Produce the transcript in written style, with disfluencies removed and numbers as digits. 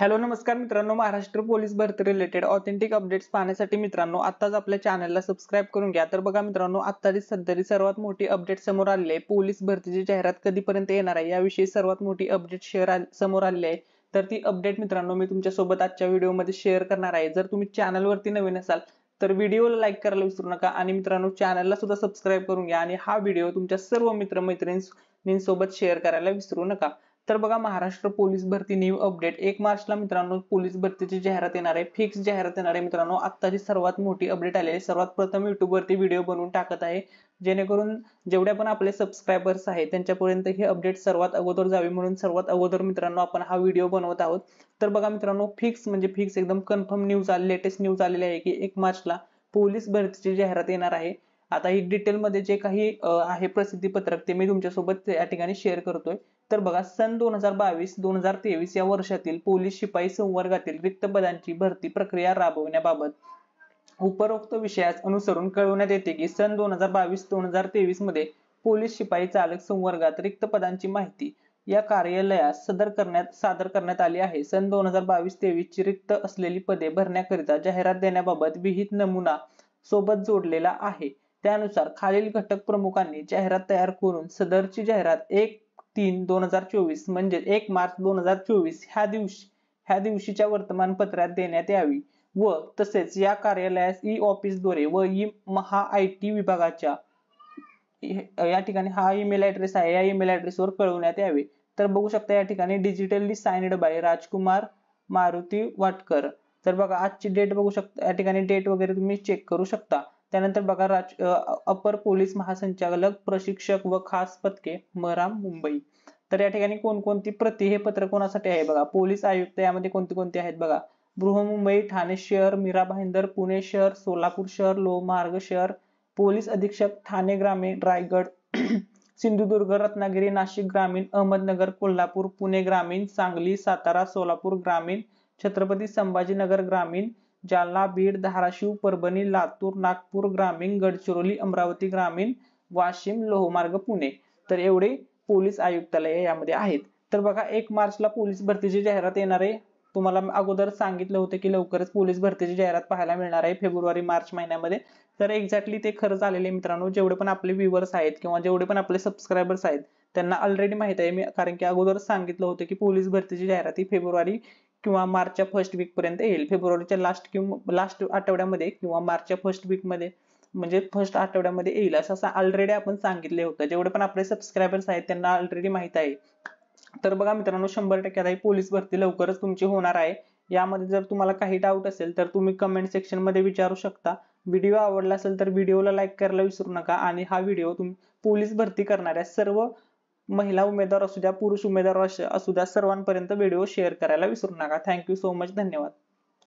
Hello नमस्कार मित्रांनो, Maharashtra police भरती रिलेटेड ऑथेंटिक अपडेट्स पाहण्यासाठी मित्रांनो आताच आपल्या चॅनलला सबस्क्राइब करून घ्या। तर बघा मित्रांनो, आत्ताची सध्याची सर्वात मोठी अपडेट समोर आली आहे। पोलीस भरतीची जाहिरात कधीपर्यंत येणार आहे याविषयी सर्वात मोठी अपडेट समोर आली आहे। तर ती अपडेट मित्रांनो मी तुमच्या सोबत आजच्या व्हिडिओमध्ये शेअर करणार आहे। जर तुम्ही चॅनलवरती नवीन असाल तर व्हिडिओला लाईक करायला विसरू नका आणि मित्रांनो चॅनलला सुद्धा सबस्क्राइब करून घ्या आणि हा व्हिडिओ तुमच्या सर्व मित्र-मैत्रिणींसोबत शेअर करायला विसरू नका। तर बघा, महाराष्ट्र पोलीस भरती न्यू अपडेट 1 मार्चला मित्रांनो पोलीस भरतीची जाहिरात येणार आहे, फिक्स जाहिरात येणार आहे मित्रांनो। आत्ताची सर्वात मोठी अपडेट आली आहे। सर्वात प्रथम YouTube वरती व्हिडिओ बनवून टाकत आहे, जेणेकरून जेवढे पण आपले सबस्क्रायबर्स आहेत त्यांच्यापर्यंत ही अपडेट सर्वात अगोदर जावी, म्हणून सर्वात अगोदर मित्रांनो आपण हा व्हिडिओ बनवत आहोत। तर बघा मित्रांनो, फिक्स म्हणजे फिक्स एकदम कन्फर्म न्यूज आली, लेटेस्ट न्यूज आलेली आहे की 1 मार्चला पोलीस भरतीची जाहिरात येणार आहे। आता ही डिटेल मध्ये जे काही आहे प्रसिद्धी पत्रक ते मी तुमच्यासोबत या ठिकाणी शेअर करतोय। तर बघा, सन 2022-2023 या वर्षातील पोलीस शिपाई संवर्गातील रिक्त पदांची भरती प्रक्रिया राबवण्याबाबत उपरोक्त विषयास अनुसरून कळवण्यात येते की सन 2022-2023 मध्ये पोलीस शिपाई चालक संवर्गात रिक्त पदांची माहिती या कार्यालयास सादर करण्यात आली आहे। सन 2022-23 ची रिक्त असलेली पदे भरण्याकरिता जाहिरात देण्याबाबत विहित नमुना सोबत जोडलेला आहे। त्यानुसार खालील घटक प्रमुखांनी जाहिरात तयार करून सदरची जाहिरात 1/3/2024 म्हणजे 1 मार्च 2024 ह्या दिवशीच्या वर्तमानपत्रात देण्यात यावी व तसेच या कार्यालयास ई ऑफिसद्वारे व ई महा आयटी विभागाच्या या ठिकाणी हा ईमेल ऍड्रेस आहे, या ईमेल ऍड्रेसवर कळवण्यात यावे। तर बघू शकता या ठिकाणी डिजिटली साइन्ड बाय राजकुमार मारुती वाटकर। तर बघा, आजची डेट बघू शकता, या ठिकाणी डेट वगैरे तुम्ही चेक करू शकता। त्यानंतर बघा, अपर पोलीस महासंचालक प्रशिक्षक व खास पथके मराम मुंबई। तर या ठिकाणी कोणकोणती प्रति हे पत्र कोणासाठी आहे बघा, पोलीस आयुक्त यामध्ये कोणते कोणते आहेत बघा, बृहन्मुंबई, ठाणे शहर, मीरा भाईंदर, पुणे शहर, सोलापूर शहर, लोहमार्ग शहर, पोलीस अधीक्षक ठाणे ग्रामीण, रायगड सिंधुदुर्ग, रत्नागिरी, नाशिक ग्रामीण, अहमदनगर, कोल्हापूर, पुणे ग्रामीण, सांगली, सातारा, सोलापूर ग्रामीण, छत्रपती संभाजीनगर ग्रामीण, जालना, बीड, धाराशिव, परभणी, लातूर, नागपूर ग्रामीण, गडचिरोली, अमरावती ग्रामीण, वाशिम, लोहमार्ग, पुणे। तर एवढे पोलीस आयुक्तालय यामध्ये आहेत। तर बघा, 1 मार्चला पोलीस भरतीची जाहिरात येणार आहे। तुम्हाला अगोदर सांगितलं होतं की लवकरच पोलीस भरतीची जाहिरात पाहायला मिळणार आहे फेब्रुवारी-मार्च महिन्यामध्ये। तर एक्झॅक्टली ते खरं झालेलं आहे मित्रांनो। जेवढे पण आपले व्ह्यूअर्स आहेत किंवा जेवढे पण आपले सबस्क्रायबर्स आहेत त्यांना ऑलरेडी माहित आहे, मी कारण की अगोदर सांगितलं होतं की पोलीस भरतीची जाहिरात ही फेब्रुवारी किंवा मार्चच्या फर्स्ट वीक पर्यंत येईल। फेब्रुवारीच्या लास्ट आठवड्यामध्ये किंवा मार्चच्या फर्स्ट वीक मध्ये म्हणजे फर्स्ट आठवड्यामध्ये येईल असं ऑलरेडी आपण सांगितले होतं। जेवढे पण आपले सबस्क्रायबर्स आहेत त्यांना ऑलरेडी माहित आहे। तर बघा मित्रांनो, 100% आता ही पोलीस भरती लवकरच तुमची होणार आहे। यामध्ये जर तुम्हाला काही डाऊट असेल तर तुम्ही कमेंट सेक्शन मध्ये विचारू शकता। व्हिडिओ आवडला असेल तर व्हिडिओला लाईक करायला विसरू नका आणि हा व्हिडिओ पोलीस भरती करणाऱ्या सर्व महिला उमेदवार असू द्या, पुरुष उमेदवार असू द्या, सर्वांपर्यंत व्हिडिओ शेअर करायला विसरू नका। थँक्यू सो मच, धन्यवाद।